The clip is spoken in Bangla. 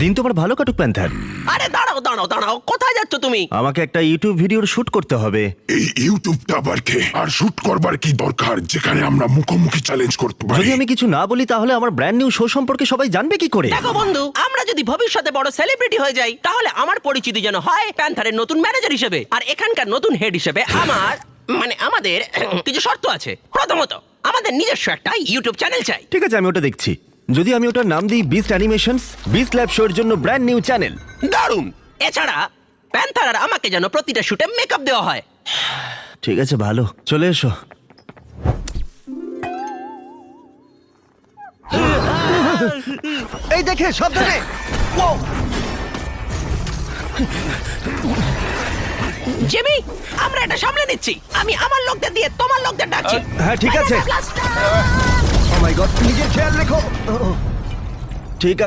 দিন তোমার ভালো কাটুক প্যান্থার। আরে দাঁড়াও দাঁড়াও দাঁড়াও, কোথায় যাচ্ছ তুমি? আমাকে একটা ইউটিউব ভিডিওর শুট করতে হবে। এই ইউটিউবটা আবার কে? আর শুট করবার কি দরকার যেখানে আমরা মুখোমুখি চ্যালেঞ্জ করতে পারি? যদি আমি কিছু না বলি তাহলে আমার ব্র্যান্ড নিউ শো সম্পর্কে সবাই জানবে কি করে? দেখো বন্ধু, আমরা যদি ভবিষ্যতে বড় সেলিব্রিটি হয়ে যাই তাহলে আমার পরিচিতি যেন হয় প্যান্থারের নতুন ম্যানেজার হিসেবে, আর এখানকার নতুন হেড হিসেবে আমাদের কিছু শর্ত আছে। প্রথমত, আমাদের নিজস্ব একটা ইউটিউব চ্যানেল চাই। ঠিক আছে, আমি ওটা দেখছি। যদি আমি ওটার নাম দিই বিস্ট অ্যানিমেশনস, বিস্ট ল্যাব শোর জন্য ব্র্যান্ড নিউ চ্যানেল। দারুণ। এছাড়া প্যান্থার আর আমাকে যেন প্রতিটা শুটে মেকআপ দেওয়া হয়। ঠিক আছে, ভালো, চলে এসো। এই দেখে সাবধানে। জিমি, আমরা এটা সামলে নিচ্ছি। আমি আমার লোকদের দিয়ে তোমার লোকদের ডাকছি। হ্যাঁ, ঠিক আছে। ও মাই গড, নিজের খেয়াল রেখো। ঠিক